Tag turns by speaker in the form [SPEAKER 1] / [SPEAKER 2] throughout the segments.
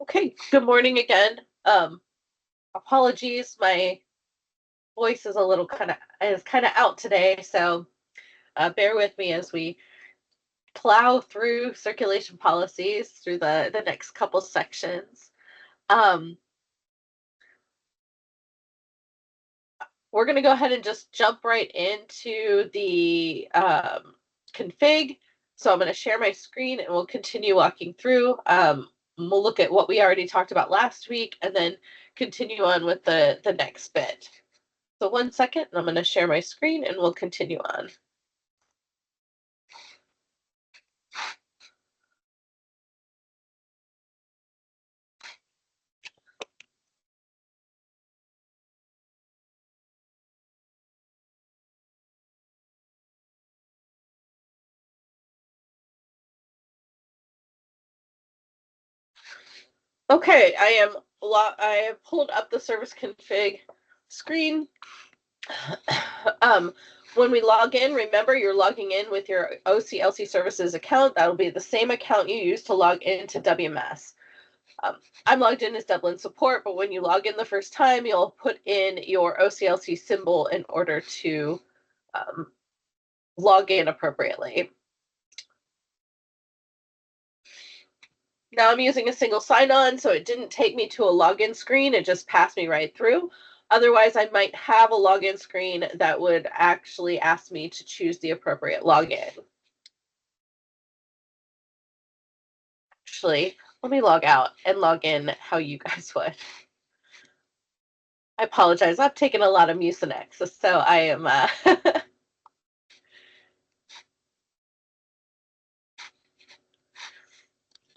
[SPEAKER 1] Okay, good morning again. Apologies, my voice is a little kind of out today, so bear with me as we plow through circulation policies through the next couple sections. Um, we're going to go ahead and just jump right into the config. So I'm going to share my screen and we'll continue walking through. We'll look at what we already talked about last week and then continue on with the next bit. So 1 second, and I'm going to share my screen and we'll continue on. Okay, I have pulled up the service config screen. When we log in, remember you're logging in with your OCLC services account. That'll be the same account you use to log into WMS. I'm logged in as Dublin support, but when you log in the first time, you'll put in your OCLC symbol in order to log in appropriately. Now I'm using a single sign-on, so it didn't take me to a login screen. It just passed me right through. Otherwise, I might have a login screen that would actually ask me to choose the appropriate login. Actually, let me log out and log in how you guys would. I apologize. I've taken a lot of Mucinex, so I am...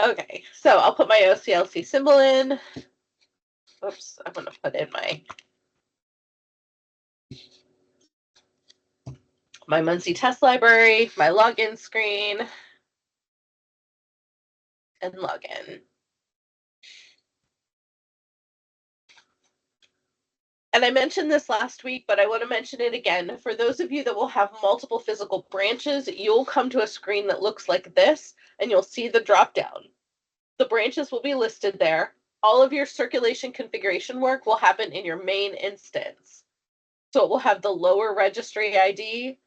[SPEAKER 1] Okay, so I'll put my OCLC symbol in. Oops, I'm going to put in my Muncie test library, my login screen, and login. And I mentioned this last week, but I want to mention it again. For those of you that will have multiple physical branches, you'll come to a screen that looks like this, and you'll see the drop down. The branches will be listed there. All of your circulation configuration work will happen in your main instance. So it will have the lower registry ID,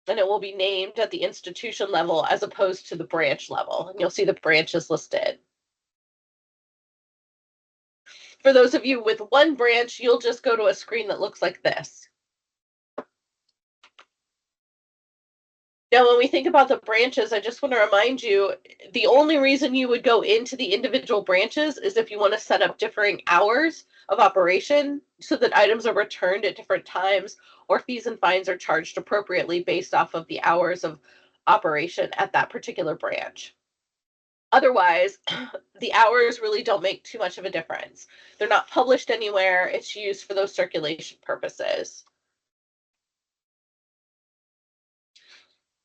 [SPEAKER 1] and it will be named at the institution level as opposed to the branch level. And you'll see the branches listed. For those of you with one branch, you'll just go to a screen that looks like this. Now, when we think about the branches, I just want to remind you, the only reason you would go into the individual branches is if you want to set up differing hours of operation so that items are returned at different times or fees and fines are charged appropriately based off of the hours of operation at that particular branch. Otherwise, the hours really don't make too much of a difference. They're not published anywhere. It's used for those circulation purposes.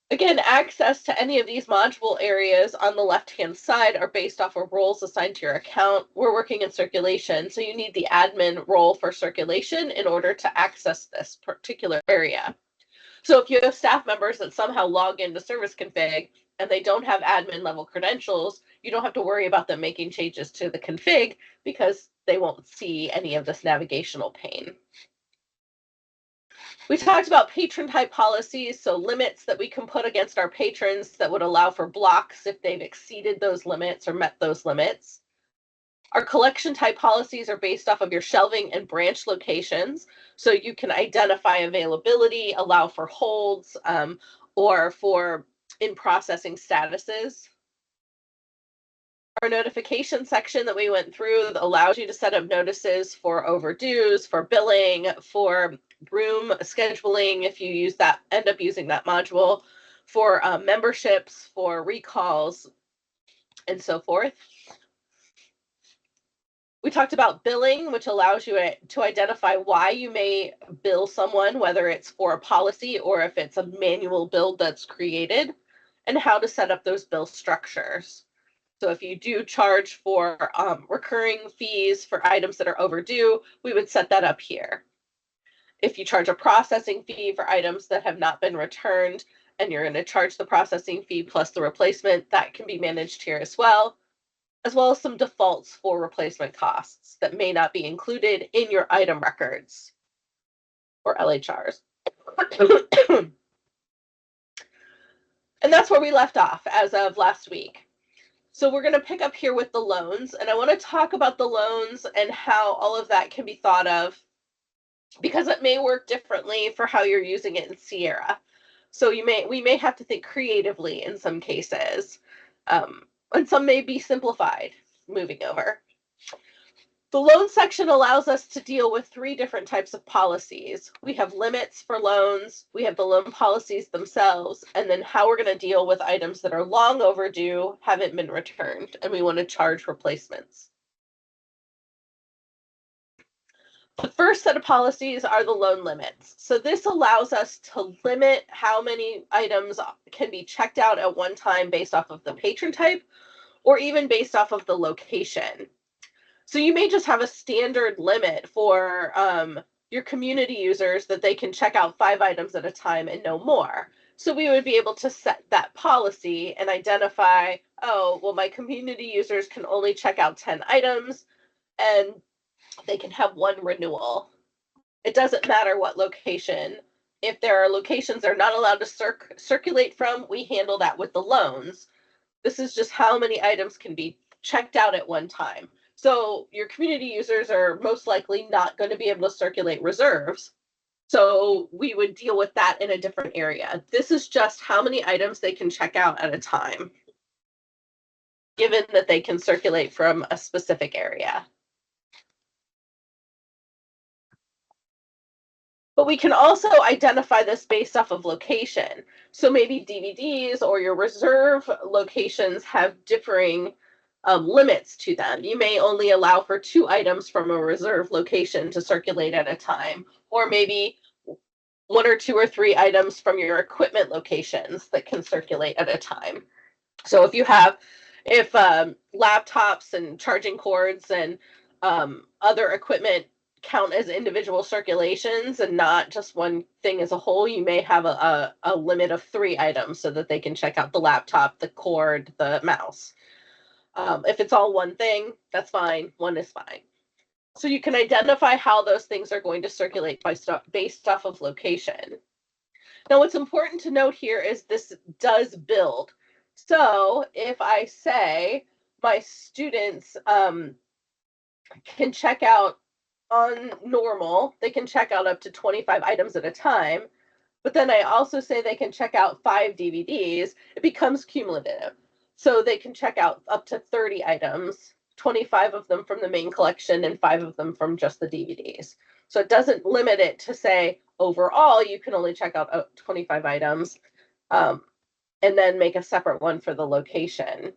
[SPEAKER 1] Again, access to any of these module areas on the left-hand side are based off of roles assigned to your account. We're working in circulation, so you need the admin role for circulation in order to access this particular area. So if you have staff members that somehow log into service config and they don't have admin level credentials, you don't have to worry about them making changes to the config because they won't see any of this navigational pane. We talked about patron type policies, so limits that we can put against our patrons that would allow for blocks if they've exceeded those limits or met those limits. Our collection type policies are based off of your shelving and branch locations, so you can identify availability, allow for holds, or for in processing statuses. Our notification section that we went through allows you to set up notices for overdues, for billing, for room scheduling if you end up using that module, for memberships, for recalls, and so forth. We talked about billing, which allows you to identify why you may bill someone, whether it's for a policy or if it's a manual bill that's created, and how to set up those bill structures. So if you do charge for recurring fees for items that are overdue, we would set that up here. If you charge a processing fee for items that have not been returned and you're going to charge the processing fee plus the replacement, that can be managed here as well. as well as some defaults for replacement costs that may not be included in your item records or LHRs. And that's where we left off as of last week. So we're going to pick up here with the loans, and I want to talk about the loans and how all of that can be thought of, because it may work differently for how you're using it in Sierra. So we may have to think creatively in some cases, and some may be simplified moving over. The loan section allows us to deal with 3 different types of policies. We have limits for loans, we have the loan policies themselves, and then how we're going to deal with items that are long overdue, haven't been returned, and we want to charge replacements. The first set of policies are the loan limits. So this allows us to limit how many items can be checked out at one time based off of the patron type, or even based off of the location. So you may just have a standard limit for your community users that they can check out 5 items at a time and no more. So we would be able to set that policy and identify, oh, well, my community users can only check out 10 items and they can have 1 renewal. It doesn't matter what location. If there are locations they're not allowed to circulate from, we handle that with the loans. This is just how many items can be checked out at one time. So your community users are most likely not going to be able to circulate reserves. So we would deal with that in a different area. This is just how many items they can check out at a time, given that they can circulate from a specific area. But we can also identify this based off of location. So maybe DVDs or your reserve locations have differing limits to them. You may only allow for 2 items from a reserve location to circulate at a time, or maybe 1 or 2 or 3 items from your equipment locations that can circulate at a time. So if laptops and charging cords and other equipment count as individual circulations and not just one thing as a whole, you may have a limit of 3 items so that they can check out the laptop, the cord, the mouse. If it's all one thing, that's fine. 1 is fine. So you can identify how those things are going to circulate based off of location. Now, what's important to note here is this does build. So if I say my students can check out on normal, they can check out up to 25 items at a time, but then I also say they can check out 5 DVDs, it becomes cumulative. So they can check out up to 30 items, 25 of them from the main collection and 5 of them from just the DVDs. So it doesn't limit it to say overall you can only check out 25 items and then make a separate one for the location.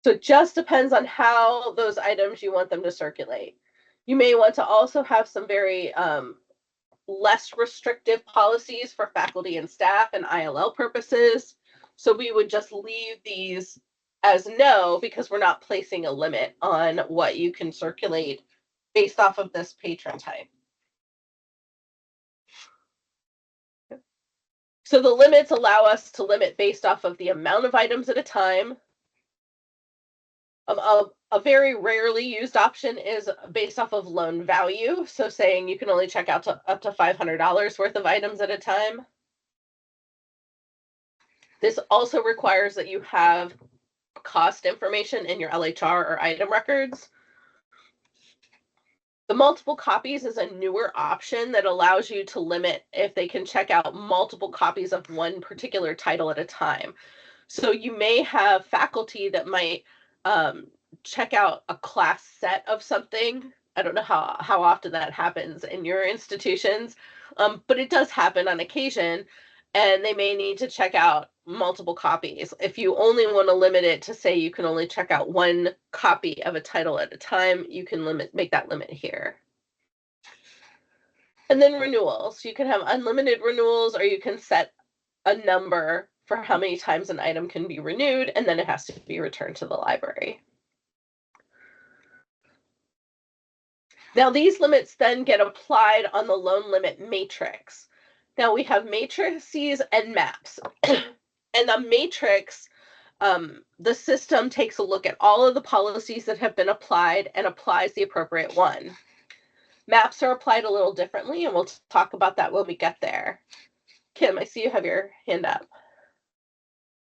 [SPEAKER 1] So it just depends on how those items you want them to circulate. You may want to also have some very less restrictive policies for faculty and staff and ILL purposes. So we would just leave these as no, because we're not placing a limit on what you can circulate based off of this patron type. So the limits allow us to limit based off of the amount of items at a time. A very rarely used option is based off of loan value. So saying you can only check out up to $500 worth of items at a time. This also requires that you have cost information in your LHR or item records. The multiple copies is a newer option that allows you to limit if they can check out multiple copies of one particular title at a time. So you may have faculty that might check out a class set of something. I don't know how often that happens in your institutions, but it does happen on occasion, and they may need to check out multiple copies. If you only want to limit it to say you can only check out 1 copy of a title at a time, you can make that limit here. And then renewals. You can have unlimited renewals, or you can set a number for how many times an item can be renewed, and then it has to be returned to the library. Now, these limits then get applied on the loan limit matrix. Now, we have matrices and maps. And the matrix the system takes a look at all of the policies that have been applied and applies the appropriate one. MAPs are applied a little differently, and we'll talk about that when we get there. Kim, I see you have your hand up.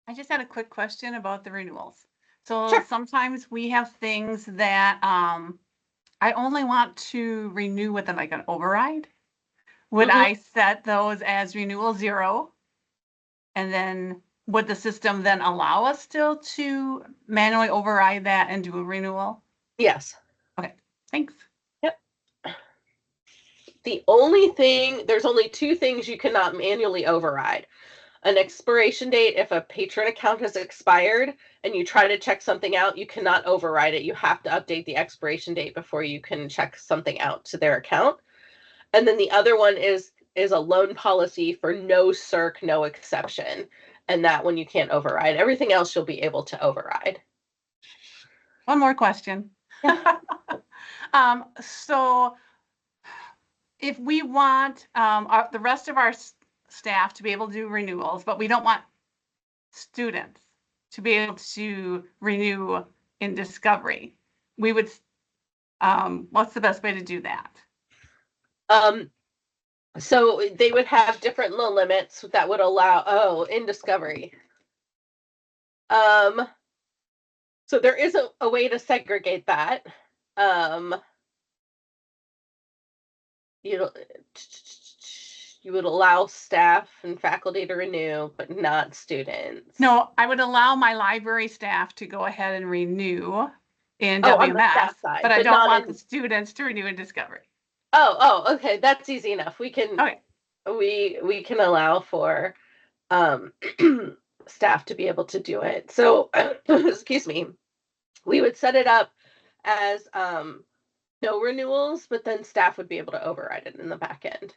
[SPEAKER 2] I just had a quick question about the renewals. So
[SPEAKER 1] Sure.
[SPEAKER 2] sometimes we have things that I only want to renew with like an override. Would I set those as renewal 0? And then would the system then allow us still to manually override that and do a renewal?
[SPEAKER 1] Yes.
[SPEAKER 2] Okay, thanks.
[SPEAKER 1] Yep. There's only 2 things you cannot manually override. An expiration date. If a patron account has expired and you try to check something out, you cannot override it. You have to update the expiration date before you can check something out to their account. And then the other one is a loan policy for no circ, no exception. And that one you can't override. Everything else you'll be able to override.
[SPEAKER 2] One more question.
[SPEAKER 1] Yeah.
[SPEAKER 2] So if we want the rest of our staff to be able to do renewals, but we don't want students to be able to renew in Discovery, we would, what's the best way to do that?
[SPEAKER 1] So they would have different loan limits that would allow, in Discovery. So there is a way to segregate that. You would allow staff and faculty to renew, but not students.
[SPEAKER 2] No, I would allow my library staff to go ahead and renew in
[SPEAKER 1] on the
[SPEAKER 2] WMS,
[SPEAKER 1] staff side,
[SPEAKER 2] but I don't want the students to renew in Discovery.
[SPEAKER 1] Oh, okay, that's easy enough. We can
[SPEAKER 2] Okay.
[SPEAKER 1] we can allow for staff to be able to do it. So excuse me, we would set it up as no renewals, but then staff would be able to override it in the back end.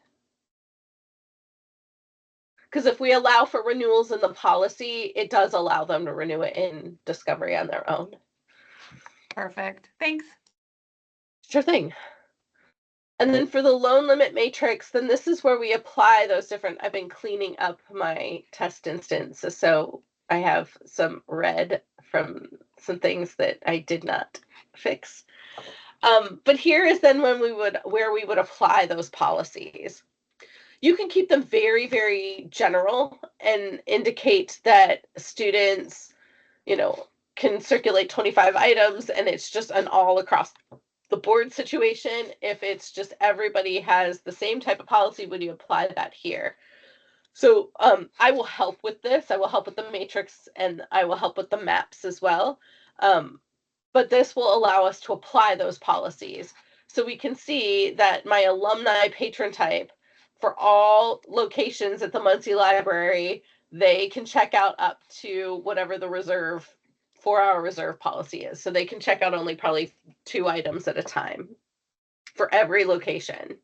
[SPEAKER 1] Because if we allow for renewals in the policy, it does allow them to renew it in Discovery on their own.
[SPEAKER 2] Perfect. Thanks.
[SPEAKER 1] Sure thing. And then for the loan limit matrix, then this is where we apply those different, I've been cleaning up my test instance. So I have some red from some things that I did not fix. But here is then where we would apply those policies. You can keep them very, very general and indicate that students, can circulate 25 items and it's just an all across the board situation. If it's just everybody has the same type of policy, would you apply that here? So I will help with this. I will help with the matrix and I will help with the maps as well. But this will allow us to apply those policies. So we can see that my alumni patron type for all locations at the Muncie Library, they can check out up to whatever the 4-hour reserve policy is. So they can check out only probably 2 items at a time for every location.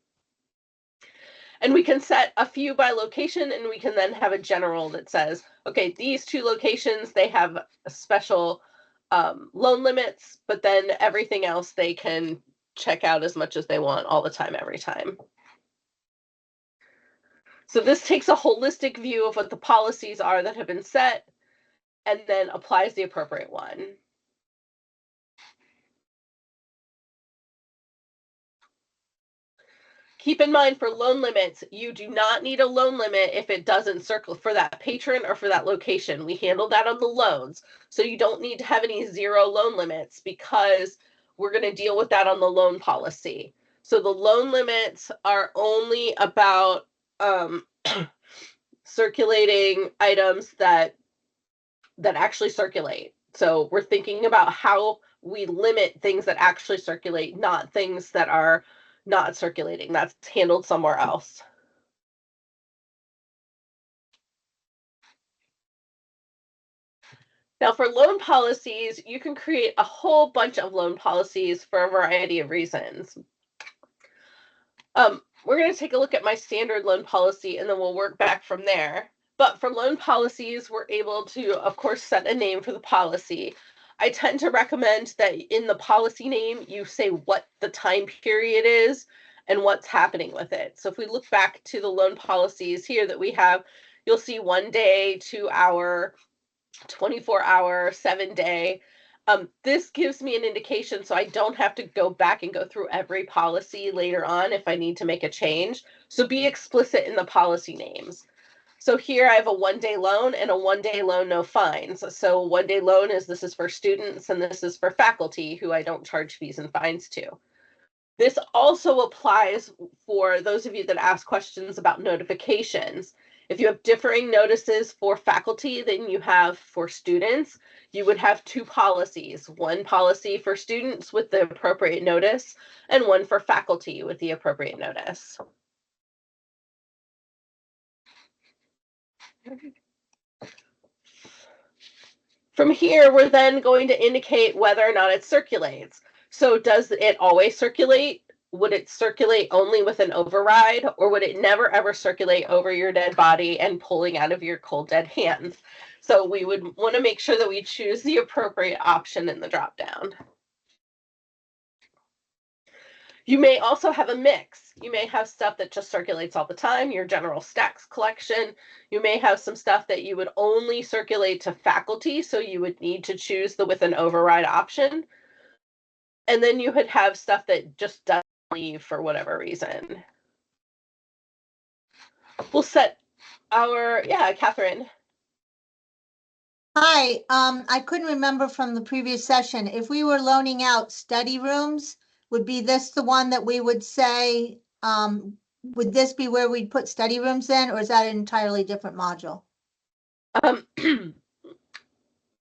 [SPEAKER 1] And we can set a few by location, and we can then have a general that says, okay, these 2 locations, they have a special loan limits, but then everything else they can check out as much as they want all the time, every time. So this takes a holistic view of what the policies are that have been set and then applies the appropriate one. Keep in mind for loan limits, you do not need a loan limit if it doesn't circle for that patron or for that location. We handle that on the loans. So you don't need to have any 0 loan limits because we're going to deal with that on the loan policy. So the loan limits are only about circulating items that actually circulate. So we're thinking about how we limit things that actually circulate, not things that are not circulating. That's handled somewhere else. Now for loan policies, you can create a whole bunch of loan policies for a variety of reasons. We're going to take a look at my standard loan policy and then we'll work back from there. But for loan policies, we're able to, of course, set a name for the policy. I tend to recommend that in the policy name, you say what the time period is and what's happening with it. So if we look back to the loan policies here that we have, you'll see 1 day, 2 hour, 24-hour, 7-day. This gives me an indication so I don't have to go back and go through every policy later on if I need to make a change. So be explicit in the policy names. So here I have a 1-day loan and a 1-day loan, no fines. So 1-day loan is this is for students and this is for faculty who I don't charge fees and fines to. This also applies for those of you that ask questions about notifications. If you have differing notices for faculty than you have for students, you would have two policies, one policy for students with the appropriate notice and one for faculty with the appropriate notice. From here, we're then going to indicate whether or not it circulates. So does it always circulate? Would it circulate only with an override, or would it never ever circulate over your dead body and pulling out of your cold dead hands? So we would want to make sure that we choose the appropriate option in the dropdown. You may also have a mix. You may have stuff that just circulates all the time, your general stacks collection. You may have some stuff that you would only circulate to faculty, so you would need to choose the with an override option. And then you would have stuff that just doesn't leave for whatever reason. We'll set our, yeah, Catherine.
[SPEAKER 3] Hi, I couldn't remember from the previous session, if we were loaning out study rooms, would be this the one that we would say, would this be where we'd put study rooms in, or is that an entirely different module?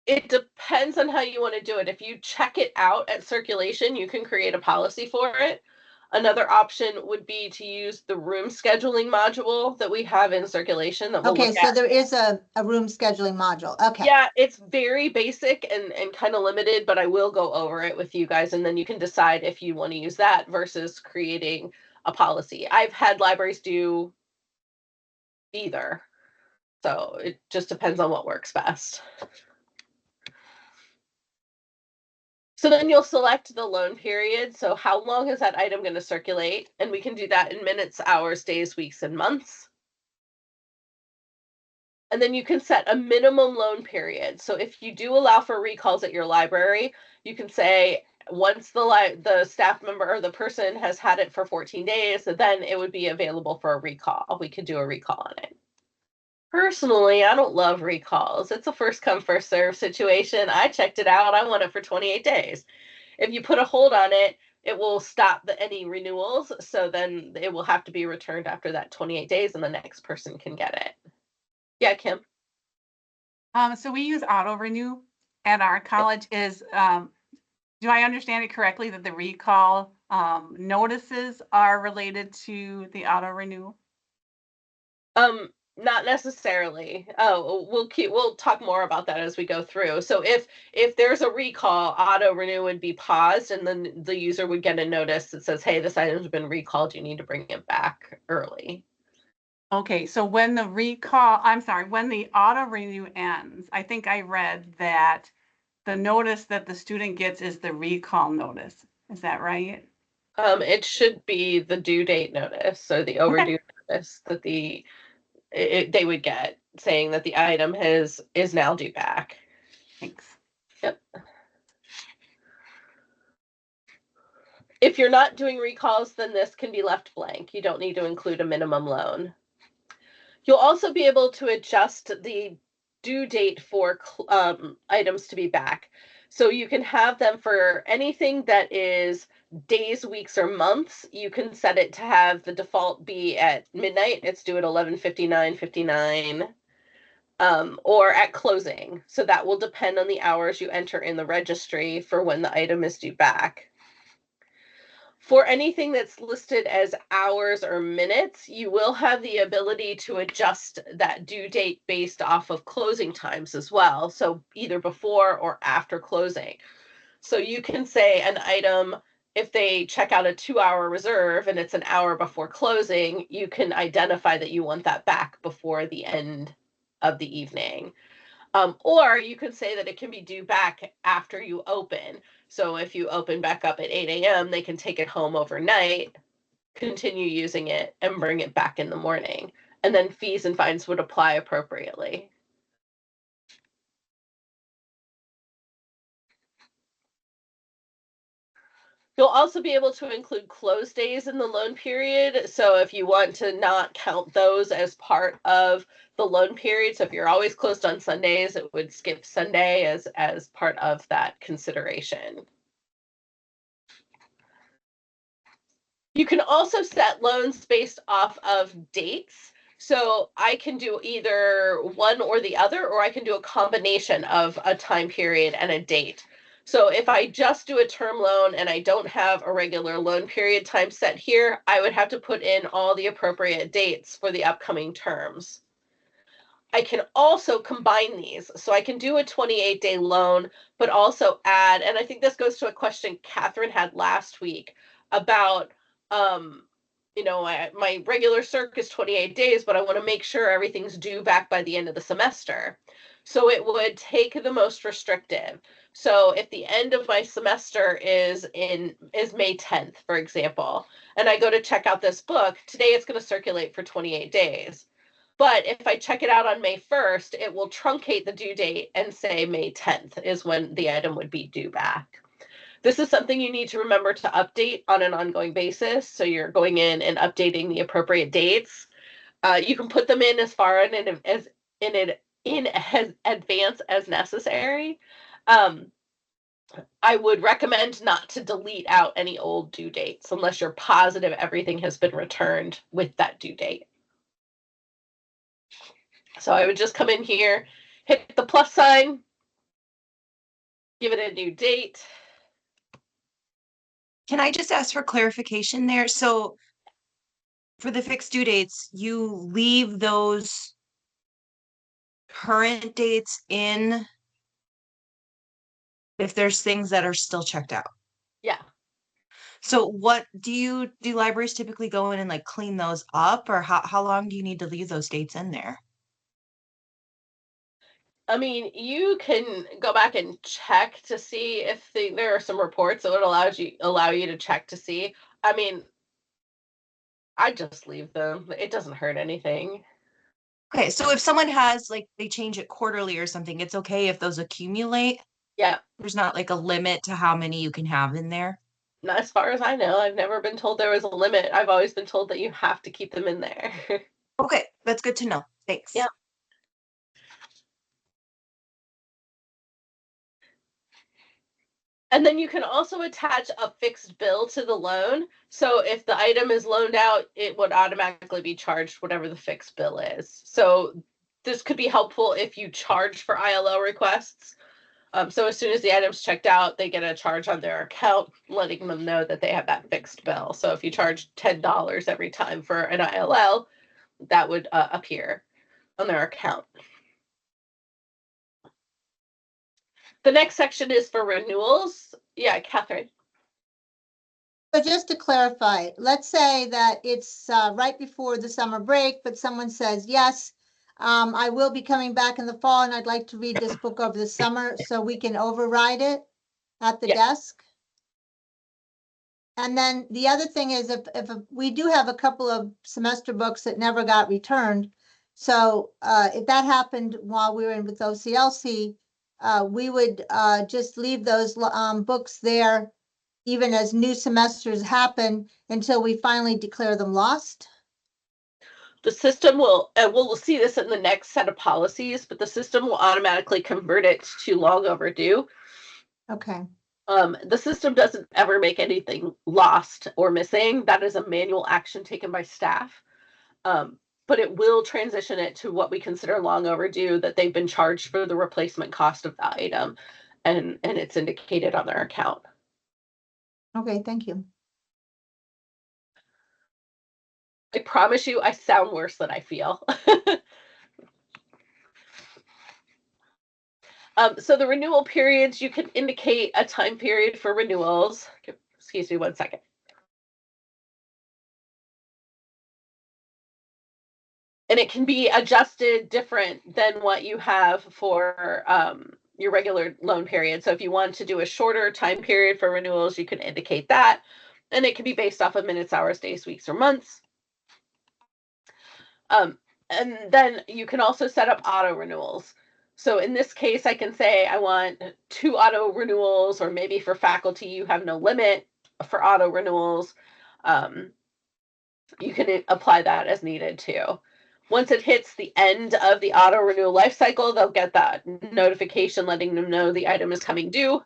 [SPEAKER 1] It depends on how you want to do it. If you check it out at circulation, you can create a policy for it. Another option would be to use the room scheduling module that we have in circulation that we'll
[SPEAKER 3] Okay,
[SPEAKER 1] look
[SPEAKER 3] so
[SPEAKER 1] at.
[SPEAKER 3] there is a room scheduling module. Okay.
[SPEAKER 1] Yeah, it's very basic and kind of limited, but I will go over it with you guys, and then you can decide if you want to use that versus creating a policy. I've had libraries do either, so it just depends on what works best. So then you'll select the loan period. So how long is that item going to circulate? And we can do that in minutes, hours, days, weeks, and months. And then you can set a minimum loan period. So if you do allow for recalls at your library, you can say once the staff member or the person has had it for 14 days, then it would be available for a recall. We could do a recall on it. Personally, I don't love recalls. It's a first come, first serve situation. I checked it out. I want it for 28 days. If you put a hold on it, it will stop any renewals. So then it will have to be returned after that 28 days and the next person can get it. Yeah, Kim.
[SPEAKER 2] So we use auto renew at our college. Do I understand it correctly that the recall notices are related to the auto renew?
[SPEAKER 1] Not necessarily. Oh, we'll talk more about that as we go through. So if there's a recall, auto renew would be paused, and then the user would get a notice that says, "Hey, this item's been recalled. You need to bring it back early."
[SPEAKER 2] Okay, so when the when the auto renew ends, I think I read that the notice that the student gets is the recall notice. Is that right?
[SPEAKER 1] It should be the due date notice, so the overdue notice that they would get saying that the item is now due back.
[SPEAKER 2] Thanks.
[SPEAKER 1] Yep. If you're not doing recalls, then this can be left blank. You don't need to include a minimum loan. You'll also be able to adjust the due date for items to be back. So you can have them for anything that is days, weeks, or months. You can set it to have the default be at midnight. It's due at 11:59:59, or at closing. So that will depend on the hours you enter in the registry for when the item is due back. For anything that's listed as hours or minutes, you will have the ability to adjust that due date based off of closing times as well. So either before or after closing. So you can say an item, if they check out a 2-hour reserve and it's an hour before closing, you can identify that you want that back before the end of the evening. Or you can say that it can be due back after you open. So if you open back up at 8 a.m., they can take it home overnight, continue using it, and bring it back in the morning. And then fees and fines would apply appropriately. You'll also be able to include close days in the loan period. So if you want to not count those as part of the loan period, so if you're always closed on Sundays, it would skip Sunday as part of that consideration. You can also set loans based off of dates. So I can do either one or the other, or I can do a combination of a time period and a date. So if I just do a term loan and I don't have a regular loan period time set here, I would have to put in all the appropriate dates for the upcoming terms. I can also combine these. So I can do a 28-day loan, but also add, and I think this goes to a question Catherine had last week about, my regular circ is 28 days, but I want to make sure everything's due back by the end of the semester. So it would take the most restrictive. So if the end of my semester is May 10th, for example, and I go to check out this book, today it's going to circulate for 28 days. But if I check it out on May 1st, it will truncate the due date and say May 10th is when the item would be due back. This is something you need to remember to update on an ongoing basis. So you're going in and updating the appropriate dates. You can put them in as far in advance as necessary. I would recommend not to delete out any old due dates unless you're positive everything has been returned with that due date. So I would just come in here, hit the plus sign, give it a new date.
[SPEAKER 4] Can I just ask for clarification there? So for the fixed due dates, you leave those current dates in if there's things that are still checked out.
[SPEAKER 1] Yeah.
[SPEAKER 4] So what do libraries typically go in and like clean those up, or how long do you need to leave those dates in there?
[SPEAKER 1] I mean, you can go back and check to see if there are some reports that would allow you to check to see. I mean, I just leave them. It doesn't hurt anything.
[SPEAKER 4] Okay, so if someone has like they change it quarterly or something, it's okay if those accumulate.
[SPEAKER 1] Yeah.
[SPEAKER 4] There's not like a limit to how many you can have in there.
[SPEAKER 1] Not as far as I know. I've never been told there was a limit. I've always been told that you have to keep them in there.
[SPEAKER 4] Okay, that's good to know. Thanks.
[SPEAKER 1] Yeah. And then you can also attach a fixed bill to the loan. So if the item is loaned out, it would automatically be charged whatever the fixed bill is. So this could be helpful if you charge for ILL requests. So as soon as the item's checked out, they get a charge on their account, letting them know that they have that fixed bill. So if you charge $10 every time for an ILL, that would appear on their account. The next section is for renewals. Yeah, Catherine.
[SPEAKER 3] So just to clarify, let's say that it's right before the summer break, but someone says, yes, I will be coming back in the fall and I'd like to read this book over the summer, so we can override it at the desk. And then the other thing is if we do have a couple of semester books that never got returned. So if that happened while we were in with OCLC, we would just leave those books there even as new semesters happen until we finally declare them lost.
[SPEAKER 1] The system will, and we'll see this in the next set of policies, but the system will automatically convert it to long overdue.
[SPEAKER 3] Okay.
[SPEAKER 1] The system doesn't ever make anything lost or missing. That is a manual action taken by staff. But it will transition it to what we consider long overdue, that they've been charged for the replacement cost of the item, and it's indicated on their account.
[SPEAKER 3] Okay, thank you.
[SPEAKER 1] I promise you, I sound worse than I feel. So the renewal periods, you can indicate a time period for renewals. Excuse me 1 second. And it can be adjusted different than what you have for your regular loan period. So if you want to do a shorter time period for renewals, you can indicate that. And it can be based off of minutes, hours, days, weeks, or months. And then you can also set up auto renewals. So in this case, I can say I want 2 auto renewals, or maybe for faculty, you have no limit. for auto renewals, you can apply that as needed too. Once it hits the end of the auto renewal life cycle, they'll get that notification letting them know the item is coming due,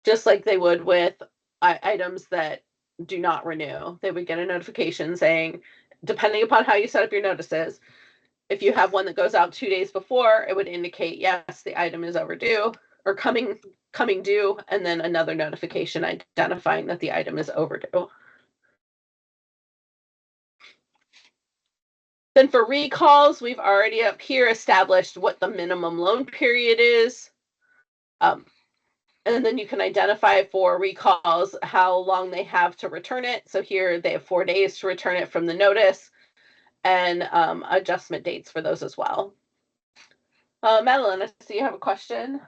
[SPEAKER 1] just like they would with items that do not renew. They would get a notification saying, depending upon how you set up your notices, if you have one that goes out 2 days before, it would indicate, yes, the item is overdue or coming due, and then another notification identifying that the item is overdue. Then for recalls, we've already up here established what the minimum loan period is. And then you can identify for recalls how long they have to return it. So here they have 4 days to return it from the notice, and adjustment dates for those as well. Madeline, I see you have a question.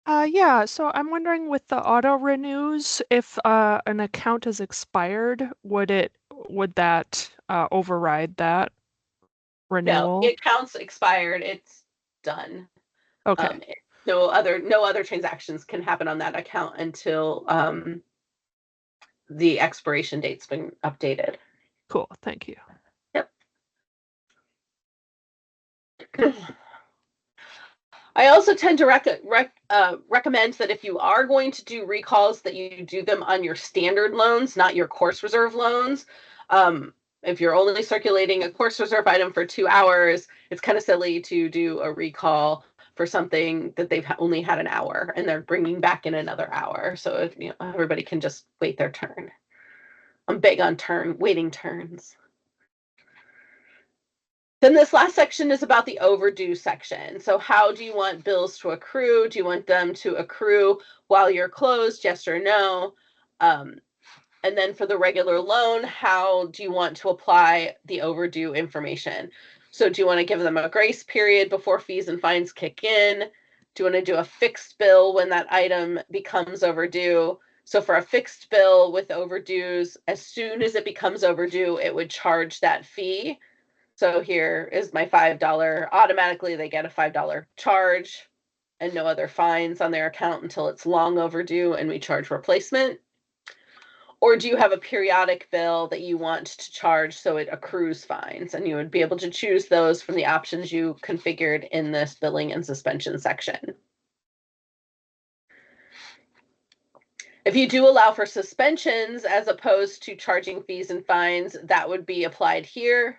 [SPEAKER 5] Yeah, so I'm wondering with the auto renews, if an account is expired, would that override that
[SPEAKER 1] No,
[SPEAKER 5] renewal?
[SPEAKER 1] the account's expired. It's done.
[SPEAKER 5] Okay,
[SPEAKER 1] No other transactions can happen on that account until the expiration date's been updated.
[SPEAKER 5] cool, thank you.
[SPEAKER 1] Yep. I also tend to recommend that if you are going to do recalls, that you do them on your standard loans, not your course reserve loans. If you're only circulating a course reserve item for 2 hours, it's kind of silly to do a recall for something that they've only had an hour and they're bringing back in another hour. So if, everybody can just wait their turn. I'm big on waiting turns. Then this last section is about the overdue section. So how do you want bills to accrue? Do you want them to accrue while you're closed? Yes or no? And then for the regular loan, how do you want to apply the overdue information? So do you want to give them a grace period before fees and fines kick in? Do you want to do a fixed bill when that item becomes overdue? So for a fixed bill with overdues, as soon as it becomes overdue, it would charge that fee. So here is my $5. Automatically, they get a $5 charge and no other fines on their account until it's long overdue and we charge replacement. Or do you have a periodic bill that you want to charge so it accrues fines? And you would be able to choose those from the options you configured in this billing and suspension section. If you do allow for suspensions as opposed to charging fees and fines, that would be applied here.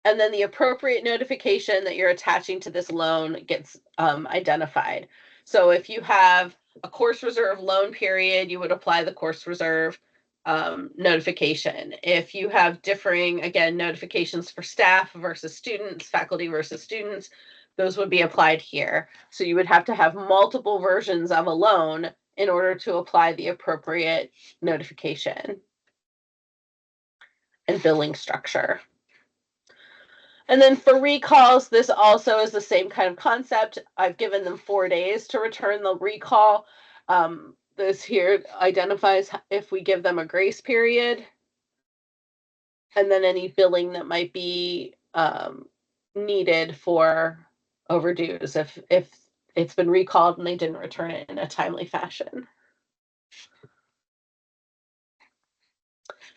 [SPEAKER 1] And then the appropriate notification that you're attaching to this loan gets identified. So if you have a course reserve loan period, you would apply the course reserve notification. If you have differing, again, notifications for staff versus students, faculty versus students, those would be applied here. So you would have to have multiple versions of a loan in order to apply the appropriate notification and billing structure. And then for recalls, this also is the same kind of concept. I've given them 4 days to return the recall. This here identifies if we give them a grace period, and then any billing that might be needed for overdues if it's been recalled and they didn't return it in a timely fashion.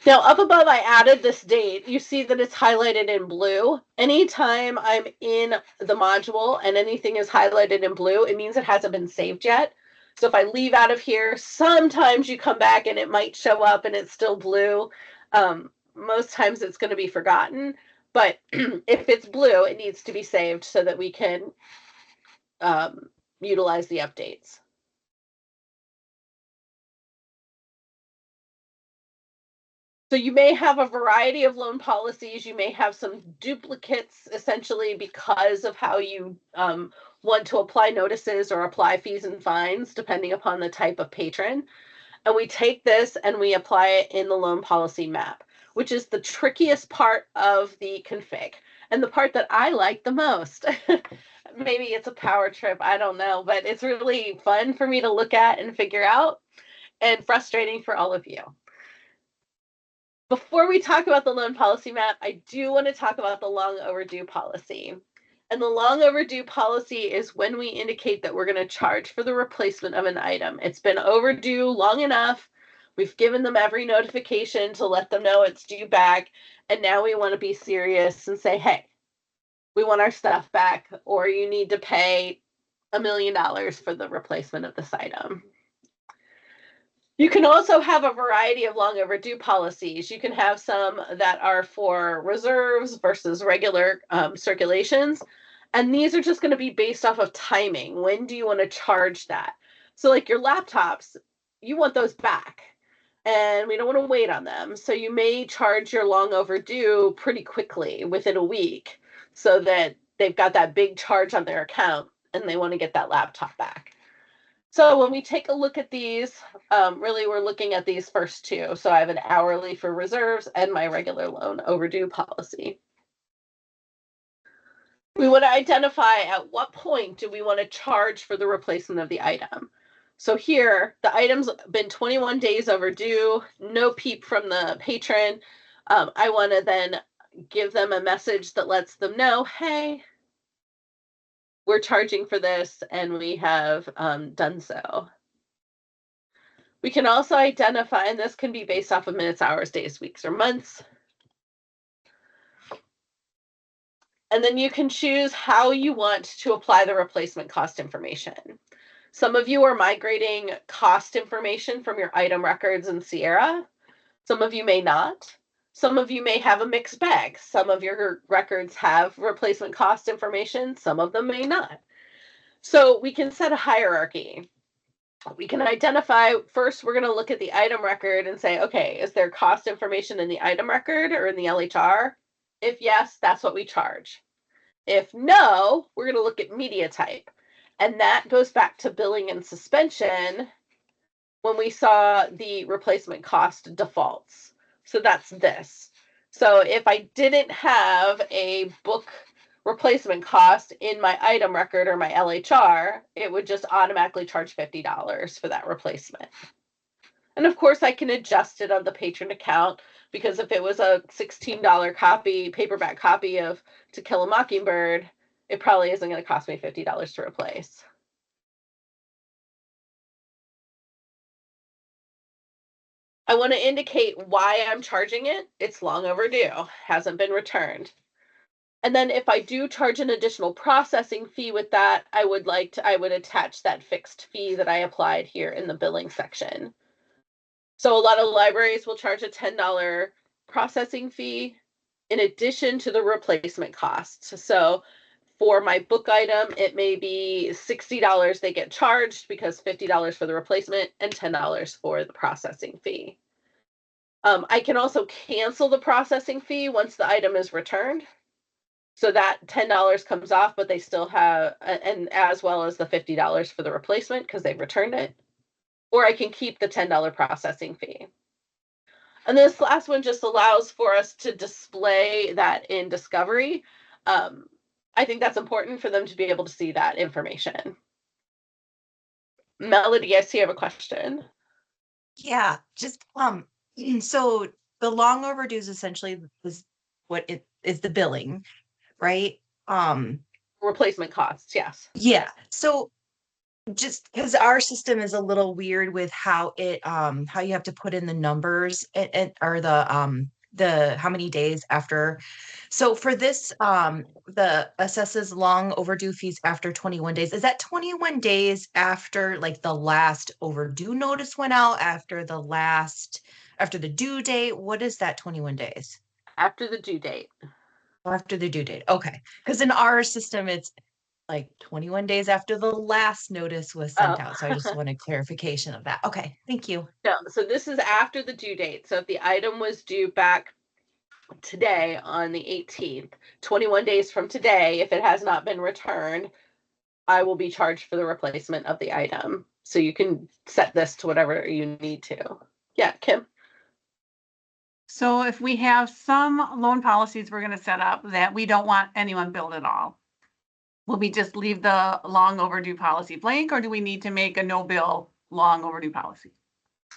[SPEAKER 1] Now, up above, I added this date. You see that it's highlighted in blue. Anytime I'm in the module and anything is highlighted in blue, it means it hasn't been saved yet. So if I leave out of here, sometimes you come back and it might show up and it's still blue. Most times it's going to be forgotten. But if it's blue, it needs to be saved so that we can utilize the updates. So you may have a variety of loan policies. You may have some duplicates, essentially, because of how you want to apply notices or apply fees and fines, depending upon the type of patron. And we take this and we apply it in the loan policy map, which is the trickiest part of the config and the part that I like the most. Maybe it's a power trip, I don't know, but it's really fun for me to look at and figure out, and frustrating for all of you. Before we talk about the loan policy map, I do want to talk about the long overdue policy. And the long overdue policy is when we indicate that we're going to charge for the replacement of an item. It's been overdue long enough. We've given them every notification to let them know it's due back. And now we want to be serious and say, hey, we want our stuff back, or you need to pay $1 million for the replacement of this item. You can also have a variety of long overdue policies. You can have some that are for reserves versus regular circulations. And these are just going to be based off of timing. When do you want to charge that? So like your laptops, you want those back. And we don't want to wait on them. So you may charge your long overdue pretty quickly within a week so that they've got that big charge on their account and they want to get that laptop back. So when we take a look at these, really we're looking at these first two. So I have an hourly for reserves and my regular loan overdue policy. We want to identify at what point do we want to charge for the replacement of the item. So here, the item's been 21 days overdue, no peep from the patron. I want to then give them a message that lets them know, hey, we're charging for this, and we have done so. We can also identify, and this can be based off of minutes, hours, days, weeks, or months. And then you can choose how you want to apply the replacement cost information. Some of you are migrating cost information from your item records in Sierra. Some of you may not. Some of you may have a mixed bag. Some of your records have replacement cost information. Some of them may not. So we can set a hierarchy. We can identify, first we're going to look at the item record and say, okay, is there cost information in the item record or in the LHR? If yes, that's what we charge. If no, we're going to look at media type. And that goes back to billing and suspension when we saw the replacement cost defaults. So that's this. So if I didn't have a book replacement cost in my item record or my LHR, it would just automatically charge $50 for that replacement. And of course, I can adjust it on the patron account, because if it was a $16 copy, paperback copy of To Kill a Mockingbird, it probably isn't going to cost me $50 to replace. I want to indicate why I'm charging it. It's long overdue, hasn't been returned. And then if I do charge an additional processing fee with that, I would attach that fixed fee that I applied here in the billing section. So a lot of libraries will charge a $10 processing fee in addition to the replacement costs. So for my book item, it may be $60 they get charged, because $50 for the replacement and $10 for the processing fee. I can also cancel the processing fee once the item is returned. So that $10 comes off, but they still have, and as well as the $50 for the replacement because they've returned it. Or I can keep the $10 processing fee. And this last one just allows for us to display that in Discovery. I think that's important for them to be able to see that information. Melody, I see you have a question.
[SPEAKER 4] Yeah, just so the long overdues essentially was what it is, the billing, right?
[SPEAKER 1] Replacement costs, yes.
[SPEAKER 4] Yeah. So just because our system is a little weird with how it how you have to put in the numbers or the how many days after. So for this the assesses long overdue fees after 21 days. Is that 21 days after like the last overdue notice went out, after the due date? What is that 21 days?
[SPEAKER 1] After the due date.
[SPEAKER 4] After the due date. Okay. Because in our system it's like 21 days after the last notice was sent out. So I just wanted clarification of that. Okay, thank you.
[SPEAKER 1] No, so this is after the due date. So if the item was due back today on the 18th, 21 days from today, if it has not been returned, I will be charged for the replacement of the item. So you can set this to whatever you need to. Yeah, Kim?
[SPEAKER 2] So if we have some loan policies we're going to set up that we don't want anyone billed at all, will we just leave the long overdue policy blank, or do we need to make a no bill long overdue policy?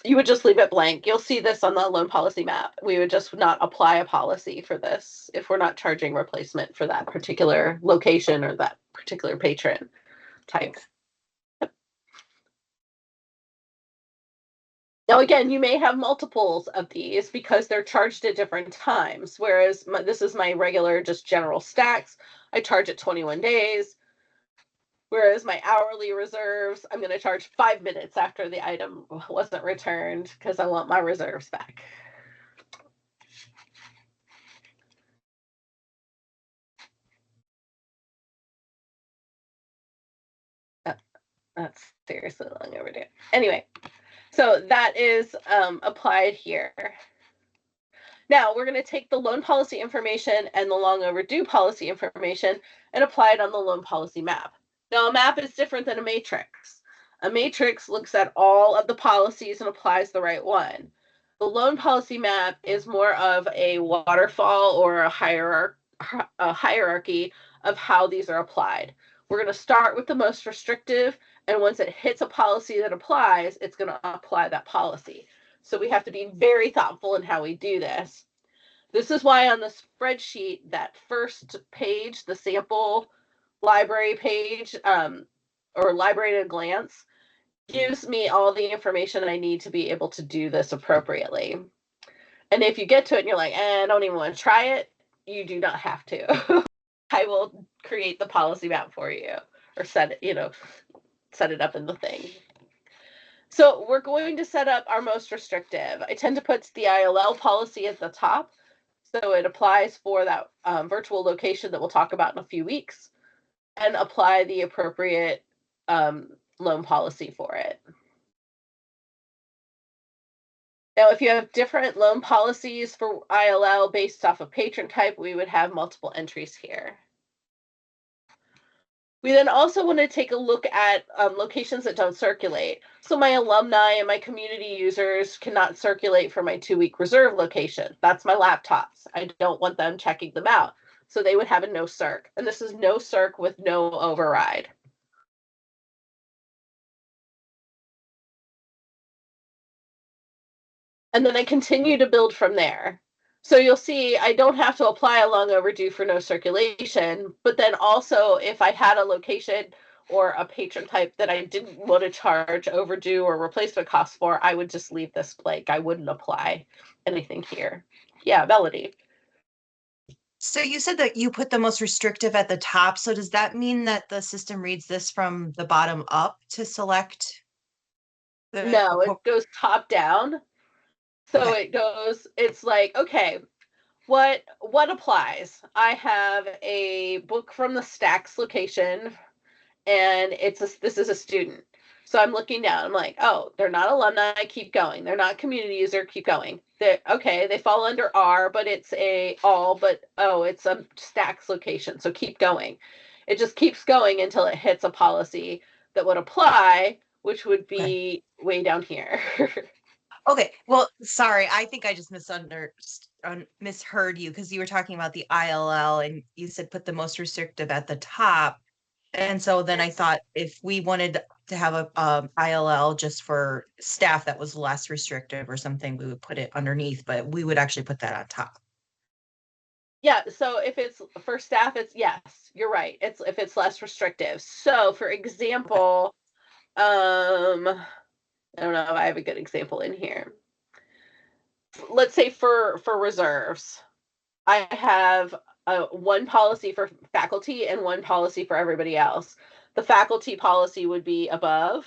[SPEAKER 1] you would just leave it blank. You'll see this on the loan policy map. We would just not apply a policy for this if we're not charging replacement for that particular location or that particular patron type. Now, again, you may have multiples of these because they're charged at different times, whereas this is my regular just general stacks. I charge at 21 days, whereas my hourly reserves, I'm going to charge 5 minutes after the item wasn't returned because I want my reserves back. That's seriously long overdue. Anyway, so that is applied here. Now we're going to take the loan policy information and the long overdue policy information and apply it on the loan policy map. Now a map is different than a matrix. A matrix looks at all of the policies and applies the right one. The loan policy map is more of a waterfall or a hierarchy of how these are applied. We're going to start with the most restrictive, and once it hits a policy that applies, it's going to apply that policy. So we have to be very thoughtful in how we do this. This is why on the spreadsheet, that first page, the sample library page, or library at a glance, gives me all the information I need to be able to do this appropriately. And if you get to it and you're like, I don't even want to try it, you do not have to. I will create the policy map for you or set it up in the thing. So we're going to set up our most restrictive. I tend to put the ILL policy at the top. So it applies for that virtual location that we'll talk about in a few weeks, and apply the appropriate loan policy for it. Now, if you have different loan policies for ILL based off of patron type, we would have multiple entries here. We then also want to take a look at locations that don't circulate. So my alumni and my community users cannot circulate for my 2-week reserve location. That's my laptops. I don't want them checking them out. So they would have a no circ. And this is no circ with no override. And then I continue to build from there. So you'll see I don't have to apply a long overdue for no circulation, but then also if I had a location or a patron type that I didn't want to charge overdue or replacement costs for, I would just leave this blank. I wouldn't apply anything here. Yeah, Melody.
[SPEAKER 4] So you said that you put the most restrictive at the top. So does that mean that the system reads this from the bottom up to select?
[SPEAKER 1] No, it goes top down. So
[SPEAKER 4] Okay.
[SPEAKER 1] it goes, it's like, okay, what applies? I have a book from the Stacks location, and this is a student. So I'm looking down. I'm like, oh, they're not alumni. Keep going. They're not community user. Keep going. Okay, they fall under R, but it's it's a Stacks location. So keep going. It just keeps going until it hits a policy that would apply, which would be way down here.
[SPEAKER 4] Okay, well, sorry, I think I just misheard you because you were talking about the ILL and you said put the most restrictive at the top. And so then I thought if we wanted to have a ILL just for staff that was less restrictive or something, we would put it underneath, but we would actually put that on top.
[SPEAKER 1] Yeah, so if it's for staff, yes, you're right. If it's less restrictive. So for example, I don't know if I have a good example in here. Let's say for reserves, I have one policy for faculty and one policy for everybody else. The faculty policy would be above,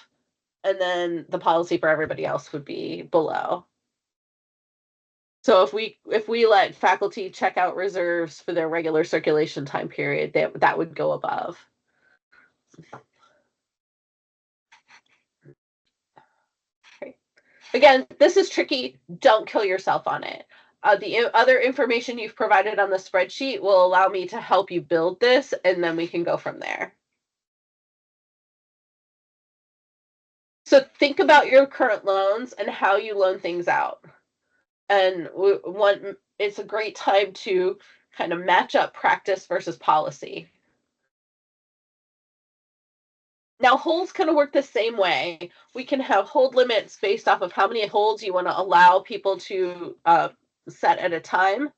[SPEAKER 1] and then the policy for everybody else would be below. So if we let faculty check out reserves for their regular circulation time period, that would go above. Okay. Again, this is tricky. Don't kill yourself on it. The other information you've provided on the spreadsheet will allow me to help you build this, and then we can go from there. So think about your current loans and how you loan things out. And it's a great time to kind of match up practice versus policy. Now holds kind of work the same way. We can have hold limits based off of how many holds you want to allow people to set at a time.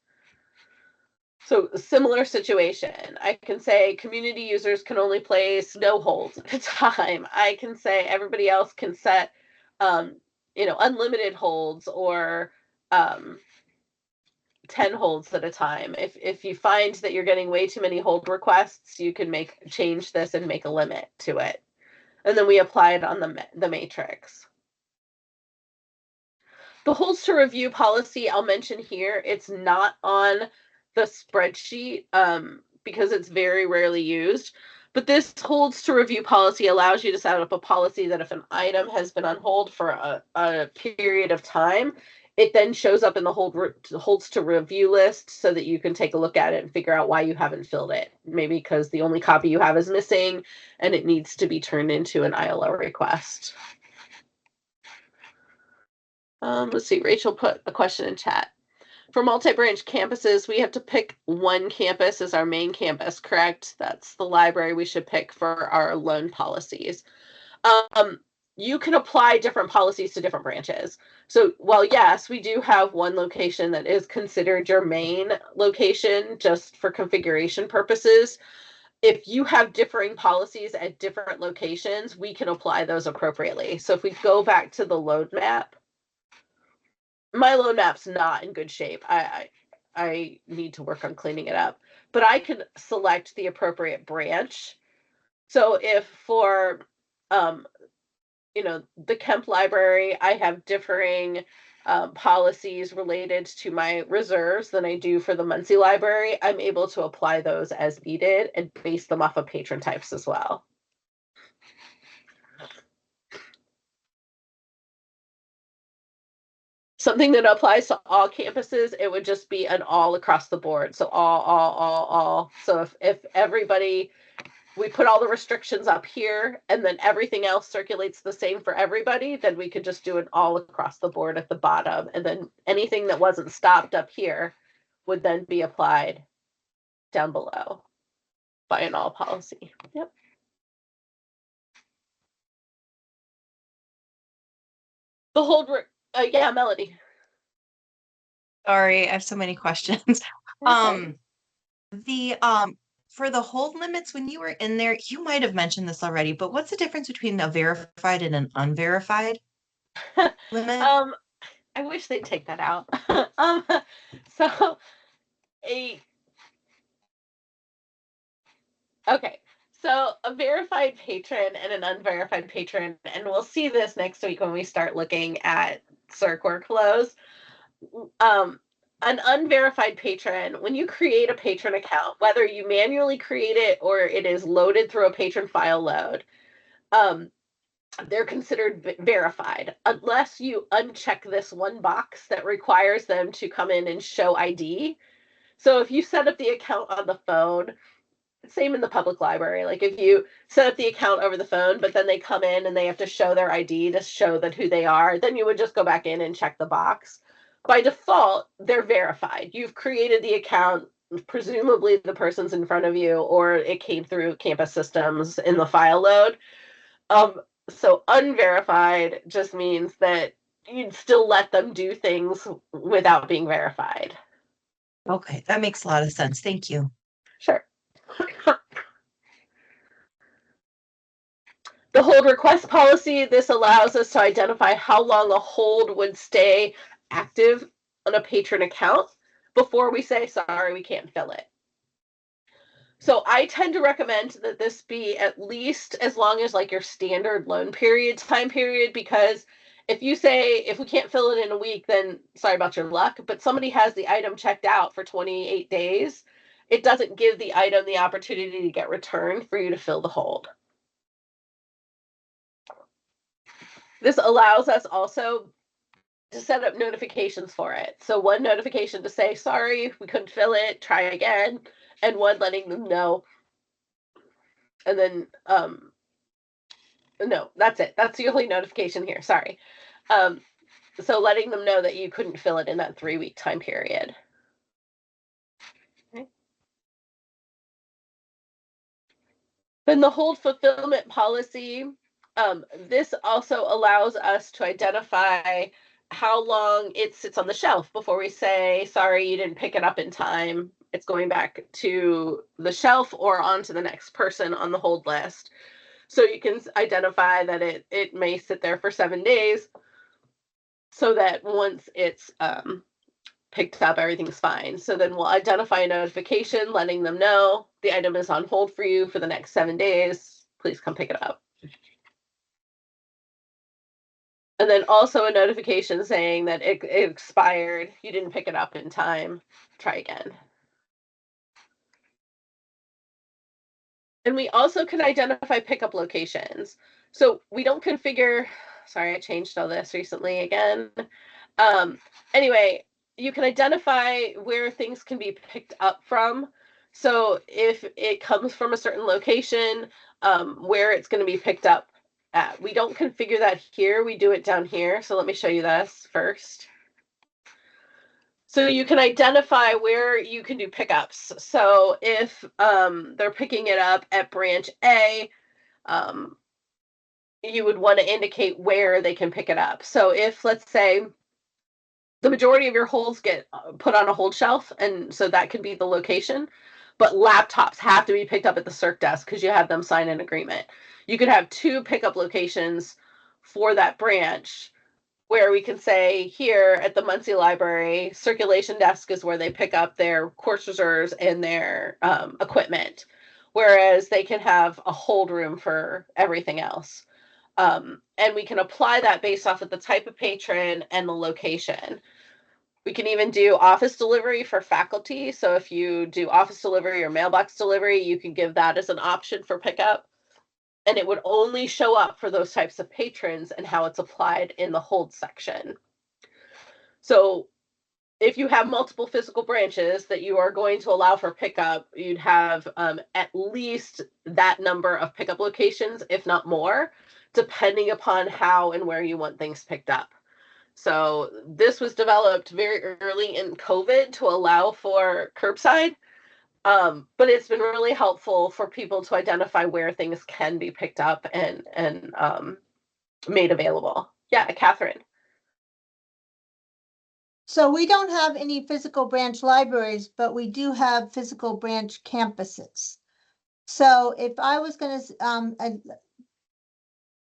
[SPEAKER 1] So similar situation. I can say community users can only place no holds at a time. I can say everybody else can set, unlimited holds or 10 holds at a time. If you find that you're getting way too many hold requests, you can change this and make a limit to it. And then we apply it on the matrix. The holds to review policy I'll mention here. It's not on the spreadsheet because it's very rarely used. But this holds to review policy allows you to set up a policy that if an item has been on hold for a period of time, it then shows up in the holds to review list so that you can take a look at it and figure out why you haven't filled it. Maybe because the only copy you have is missing and it needs to be turned into an ILO request. Let's see, Rachel put a question in chat. For multi-branch campuses, we have to pick one campus as our main campus, correct? That's the library we should pick for our loan policies. You can apply different policies to different branches. So while yes, we do have one location that is considered your main location just for configuration purposes, if you have differing policies at different locations, we can apply those appropriately. So if we go back to the load map, my load map's not in good shape. I need to work on cleaning it up, but I can select the appropriate branch. So if for the Kemp library, I have differing policies related to my reserves than I do for the Muncie library, I'm able to apply those as needed and base them off of patron types as well. Something that applies to all campuses, it would just be an all across the board. So all. So if everybody, we put all the restrictions up here and then everything else circulates the same for everybody, then we could just do an all across the board at the bottom. And then anything that wasn't stopped up here would then be applied down below by an all policy. Yep. The hold, yeah, Melody.
[SPEAKER 4] Sorry, I have so many questions.
[SPEAKER 1] Okay.
[SPEAKER 4] For the hold limits, when you were in there, you might have mentioned this already, but what's the difference between a verified and an unverified limit?
[SPEAKER 1] I wish they'd take that out. So a verified patron and an unverified patron, and we'll see this next week when we start looking at circ workflows. An unverified patron, when you create a patron account, whether you manually create it or it is loaded through a patron file load, they're considered verified unless you uncheck this one box that requires them to come in and show ID. So if you set up the account on the phone, same in the public library, like if you set up the account over the phone, but then they come in and they have to show their ID to show that who they are, then you would just go back in and check the box. By default, they're verified. You've created the account, presumably the person's in front of you, or it came through campus systems in the file load. So unverified just means that you'd still let them do things without being verified.
[SPEAKER 4] Okay, that makes a lot of sense. Thank you.
[SPEAKER 1] Sure. The hold request policy, this allows us to identify how long a hold would stay active on a patron account before we say, sorry, we can't fill it. So I tend to recommend that this be at least as long as like your standard loan period, time period, because if you say, if we can't fill it in a week, then sorry about your luck, but somebody has the item checked out for 28 days, it doesn't give the item the opportunity to get returned for you to fill the hold. This allows us also to set up notifications for it. So one notification to say, sorry, we couldn't fill it, try again, and one letting them know. And then, no, that's it. That's the only notification here, sorry. So letting them know that you couldn't fill it in that 3-week time period. Okay. Then the hold fulfillment policy, this also allows us to identify how long it sits on the shelf before we say, sorry, you didn't pick it up in time. It's going back to the shelf or on to the next person on the hold list. So you can identify that it may sit there for 7 days, so that once it's picked up, everything's fine. So then we'll identify a notification letting them know the item is on hold for you for the next 7 days. Please come pick it up. And then also a notification saying that it expired. You didn't pick it up in time. Try again. And we also can identify pickup locations. So we don't configure, sorry, I changed all this recently again. Anyway, you can identify where things can be picked up from. So if it comes from a certain location, where it's going to be picked up at. We don't configure that here, we do it down here. So let me show you this first. So you can identify where you can do pickups. So if they're picking it up at branch A, you would want to indicate where they can pick it up. So if, let's say, the majority of your holds get put on a hold shelf, and so that could be the location, but laptops have to be picked up at the circ desk because you have them sign an agreement. You could have 2 pickup locations for that branch, where we can say here at the Muncie Library, circulation desk is where they pick up their course reserves and their equipment, whereas they can have a hold room for everything else. And we can apply that based off of the type of patron and the location. We can even do office delivery for faculty. So if you do office delivery or mailbox delivery, you can give that as an option for pickup. And it would only show up for those types of patrons and how it's applied in the hold section. So if you have multiple physical branches that you are going to allow for pickup, you'd have at least that number of pickup locations, if not more, depending upon how and where you want things picked up. So this was developed very early in COVID to allow for curbside, but it's been really helpful for people to identify where things can be picked up and made available. Yeah, Catherine.
[SPEAKER 3] So we don't have any physical branch libraries, but we do have physical branch campuses. So if I was going to,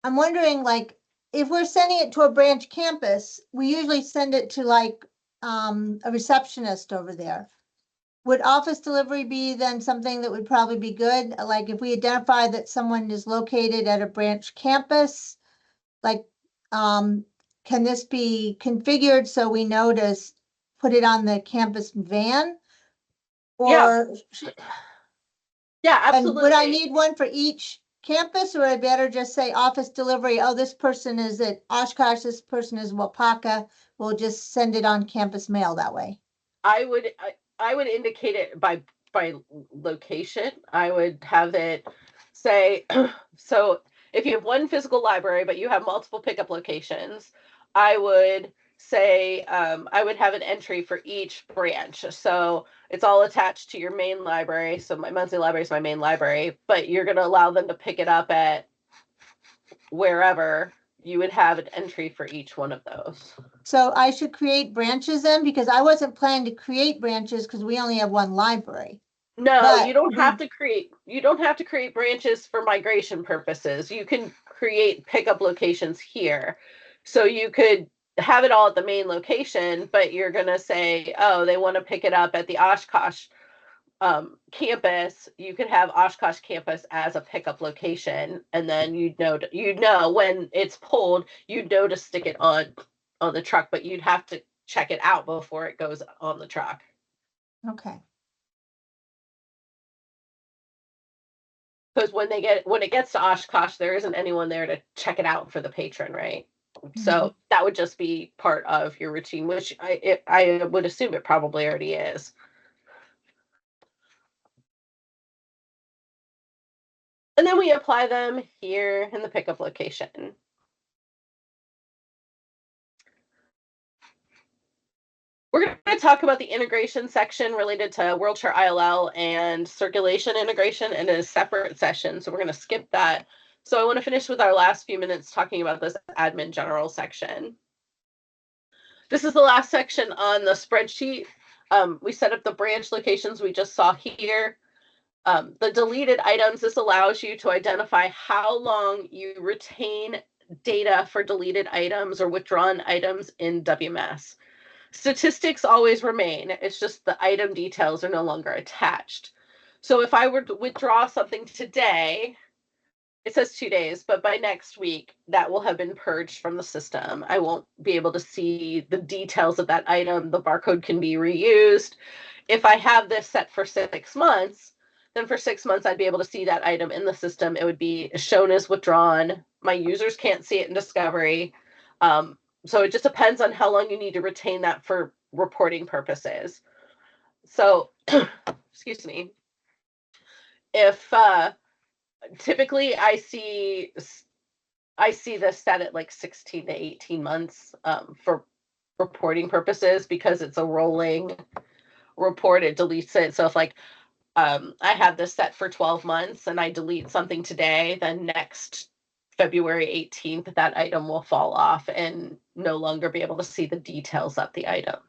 [SPEAKER 3] I'm wondering, like, if we're sending it to a branch campus, we usually send it to like a receptionist over there. Would office delivery be then something that would probably be good? Like if we identify that someone is located at a branch campus, like, can this be configured so we know to put it on the campus van? Or,
[SPEAKER 1] Yeah,
[SPEAKER 3] and
[SPEAKER 1] absolutely.
[SPEAKER 3] would I need one for each campus, or I better just say office delivery? Oh, this person is at Oshkosh, this person is Wapaka. We'll just send it on campus mail that way.
[SPEAKER 1] I would indicate it by location. I would have it say, so if you have one physical library but you have multiple pickup locations, I would say I would have an entry for each branch. So it's all attached to your main library. So my Muncie library is my main library, but you're going to allow them to pick it up at wherever. You would have an entry for each one of those.
[SPEAKER 3] So I should create branches then, because I wasn't planning to create branches because we only have one library.
[SPEAKER 1] No,
[SPEAKER 3] But
[SPEAKER 1] you don't have to create branches for migration purposes. You can create pickup locations here. So you could have it all at the main location, but you're going to say, oh, they want to pick it up at the Oshkosh campus. You could have Oshkosh campus as a pickup location, and then you'd know when it's pulled, you'd know to stick it on the truck, but you'd have to check it out before it goes on the truck.
[SPEAKER 3] okay.
[SPEAKER 1] Because when it gets to Oshkosh, there isn't anyone there to check it out for the patron, right? So that would just be part of your routine, which I would assume it probably already is. And then we apply them here in the pickup location. We're going to talk about the integration section related to WorldChart ILL and circulation integration in a separate session. So we're going to skip that. So I want to finish with our last few minutes talking about this admin general section. This is the last section on the spreadsheet. We set up the branch locations we just saw here. The deleted items, this allows you to identify how long you retain data for deleted items or withdrawn items in WMS. Statistics always remain. It's just the item details are no longer attached. So if I were to withdraw something today, it says 2 days, but by next week, that will have been purged from the system. I won't be able to see the details of that item. The barcode can be reused. If I have this set for 6 months, then for 6 months, I'd be able to see that item in the system. It would be shown as withdrawn. My users can't see it in Discovery. So it just depends on how long you need to retain that for reporting purposes. So, excuse me. If typically I see this set at like 16 to 18 months for reporting purposes because it's a rolling report, it deletes it. So if like I have this set for 12 months and I delete something today, then next February 18th, that item will fall off and no longer be able to see the details of the item.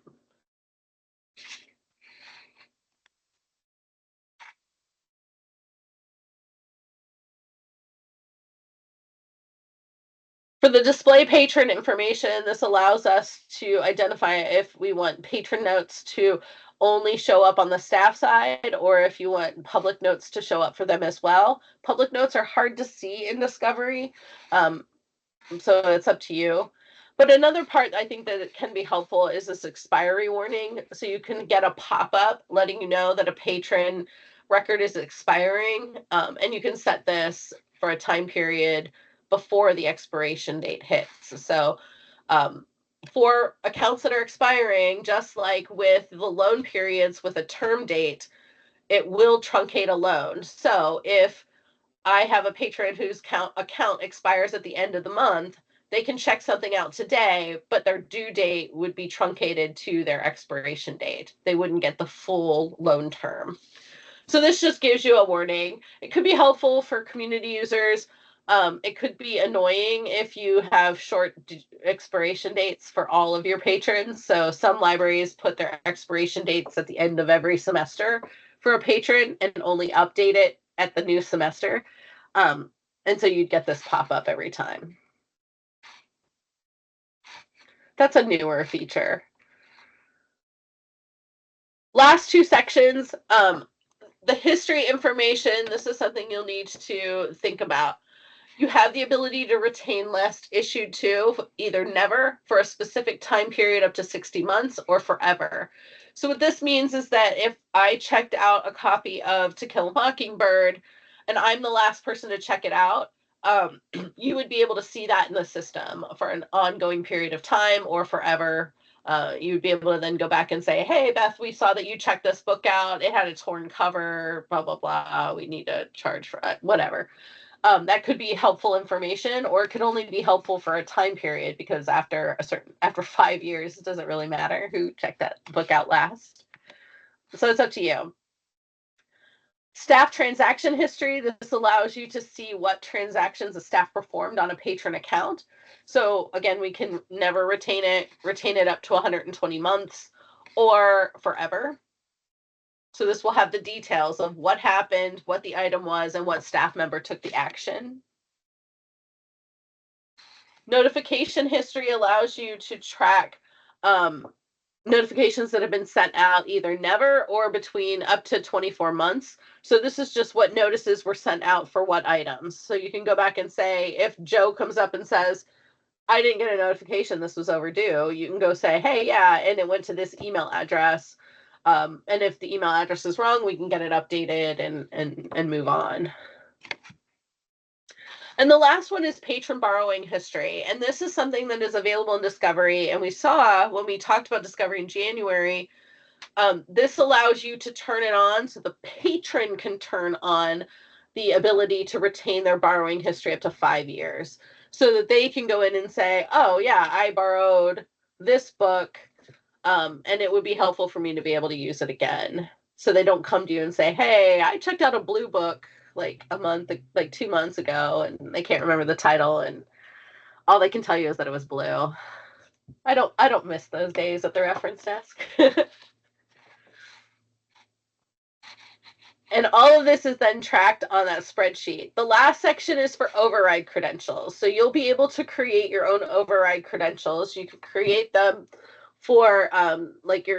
[SPEAKER 1] For the display patron information, this allows us to identify if we want patron notes to only show up on the staff side or if you want public notes to show up for them as well. Public notes are hard to see in Discovery, so it's up to you. But another part I think that it can be helpful is this expiry warning. So you can get a pop-up letting you know that a patron record is expiring, and you can set this for a time period before the expiration date hits. So for accounts that are expiring, just like with the loan periods with a term date, it will truncate a loan. So if I have a patron whose account expires at the end of the month, they can check something out today, but their due date would be truncated to their expiration date. They wouldn't get the full loan term. So this just gives you a warning. It could be helpful for community users. It could be annoying if you have short expiration dates for all of your patrons. So some libraries put their expiration dates at the end of every semester for a patron and only update it at the new semester. And so you'd get this pop-up every time. That's a newer feature. Last two sections, the history information, this is something you'll need to think about. You have the ability to retain lists issued to either never for a specific time period up to 60 months or forever. So what this means is that if I checked out a copy of To Kill a Mockingbird and I'm the last person to check it out, you would be able to see that in the system for an ongoing period of time or forever. You'd be able to then go back and say, hey, Beth, we saw that you checked this book out. It had a torn cover, blah, blah, blah. We need to charge for it, whatever. That could be helpful information, or it could only be helpful for a time period because after 5 years, it doesn't really matter who checked that book out last. So it's up to you. Staff transaction history. This allows you to see what transactions a staff performed on a patron account. So again, we can never retain it up to 120 months or forever. So this will have the details of what happened, what the item was, and what staff member took the action. Notification history allows you to track notifications that have been sent out either never or between up to 24 months. So this is just what notices were sent out for what items. So you can go back and say, if Joe comes up and says, I didn't get a notification, this was overdue, you can go say, hey, yeah, and it went to this email address. And if the email address is wrong, we can get it updated and move on. And the last one is patron borrowing history. And this is something that is available in Discovery. And we saw when we talked about Discovery in January, this allows you to turn it on so the patron can turn on the ability to retain their borrowing history up to 5 years so that they can go in and say, oh, yeah, I borrowed this book And it would be helpful for me to be able to use it again. So they don't come to you and say, hey, I checked out a blue book like 2 months ago, and they can't remember the title, and all they can tell you is that it was blue. I don't miss those days at the reference desk. And all of this is then tracked on that spreadsheet. The last section is for override credentials. So you'll be able to create your own override credentials. You can create them for like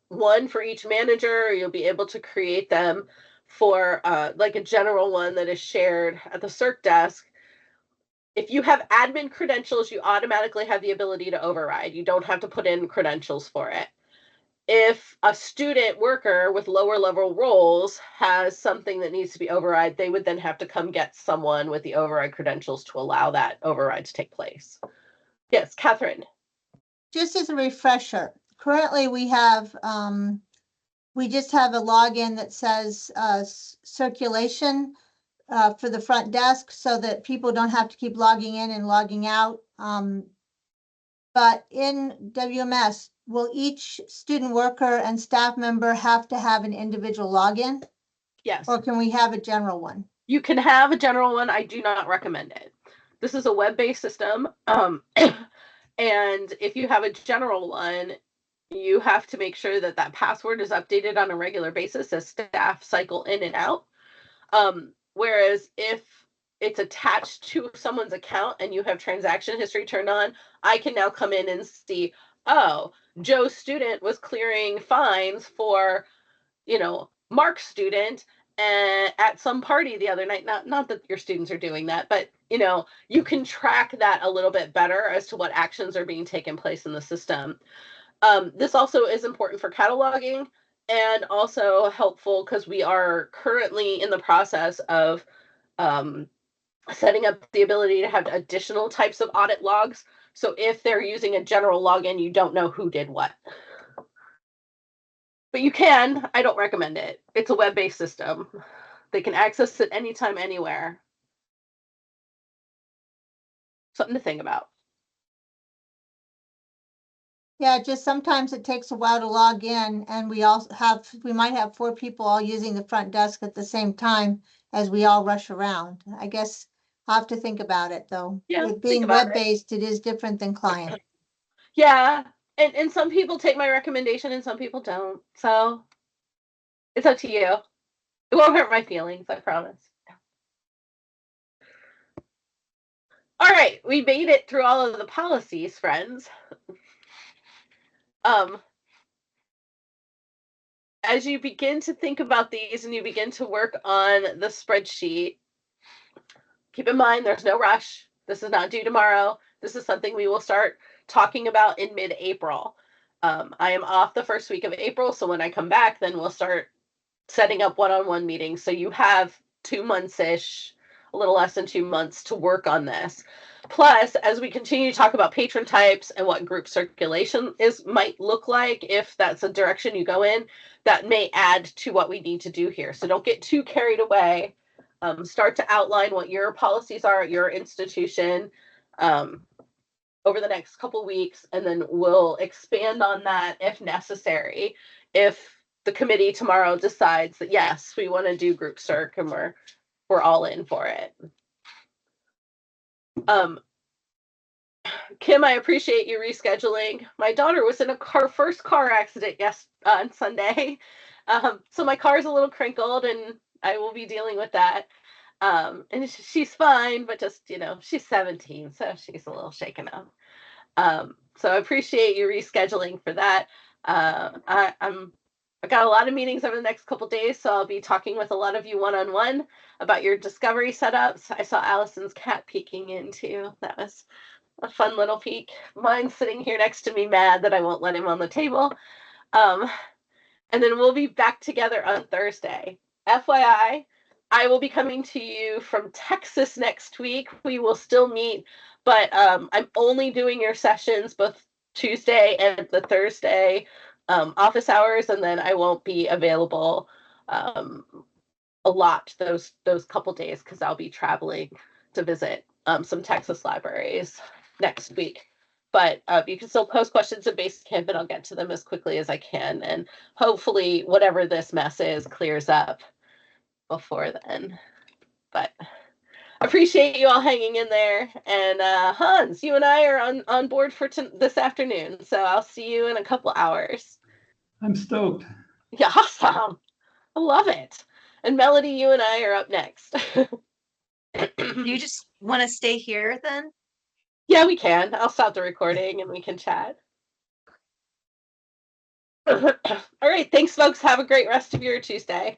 [SPEAKER 1] one for each manager, or you'll be able to create them for like a general one that is shared at the circ desk. If you have admin credentials, you automatically have the ability to override. You don't have to put in credentials for it. If a student worker with lower level roles has something that needs to be override, they would then have to come get someone with the override credentials to allow that override to take place. Yes, Catherine.
[SPEAKER 3] Just as a refresher, currently we have, we just have a login that says circulation for the front desk so that people don't have to keep logging in and logging out. But in WMS, will each student worker and staff member have to have an individual login?
[SPEAKER 1] Yes.
[SPEAKER 3] Or can we have a general one?
[SPEAKER 1] You can have a general one. I do not recommend it. This is a web-based system. And if you have a general one, you have to make sure that that password is updated on a regular basis as staff cycle in and out. Whereas if it's attached to someone's account and you have transaction history turned on, I can now come in and see, oh, Joe's student was clearing fines for, Mark's student at some party the other night. Not that your students are doing that, but you can track that a little bit better as to what actions are being taken place in the system. This also is important for cataloging and also helpful because we are currently in the process of setting up the ability to have additional types of audit logs. So if they're using a general login, you don't know who did what. But you can. I don't recommend it. It's a web-based system. They can access it anytime, anywhere. Something to think about.
[SPEAKER 3] Yeah, just sometimes it takes a while to log in, and we might have 4 people all using the front desk at the same time as we all rush around. I guess I'll have to think about it, though.
[SPEAKER 1] Yeah,
[SPEAKER 3] With being web-based, it is different than client.
[SPEAKER 1] Yeah, and some people take my recommendation and some people don't. So it's up to you. It won't hurt my feelings, I promise. All right, we made it through all of the policies, friends. As you begin to think about these and you begin to work on the spreadsheet, keep in mind there's no rush. This is not due tomorrow. This is something we will start talking about in mid-April. I am off the first week of April, so when I come back, then we'll start setting up one-on-one meetings. So you have 2 months-ish, a little less than 2 months to work on this. Plus, as we continue to talk about patron types and what group circulation might look like, if that's a direction you go in, that may add to what we need to do here. So don't get too carried away. Start to outline what your policies are at your institution over the next couple weeks, and then we'll expand on that if necessary. If the committee tomorrow decides that yes, we want to do group circ and we're all in for it. Kim, I appreciate you rescheduling. My daughter was in her first car accident on Sunday. So my car's a little crinkled and I will be dealing with that. And she's fine, but just, she's 17, so she's a little shaken up. So I appreciate you rescheduling for that. I've got a lot of meetings over the next couple days, so I'll be talking with a lot of you one-on-one about your discovery setups. I saw Allison's cat peeking in too. That was a fun little peek. Mine's sitting here next to me mad that I won't let him on the table. And then we'll be back together on Thursday. FYI, I will be coming to you from Texas next week. We will still meet, but I'm only doing your sessions both Tuesday and the Thursday office hours, and then I won't be available a lot those couple days because I'll be traveling to visit some Texas libraries next week. But you can still post questions in Basecamp, and I'll get to them as quickly as I can. And hopefully, whatever this mess is clears up before then. But I appreciate you all hanging in there. And Hans, you and I are on board for this afternoon. So I'll see you in a couple hours.
[SPEAKER 6] I'm stoked.
[SPEAKER 1] Yeah, awesome. I love it. And Melody, you and I are up next.
[SPEAKER 4] You just want to stay here then?
[SPEAKER 1] Yeah, we can. I'll stop the recording and we can chat. All right. Thanks, folks. Have a great rest of your Tuesday.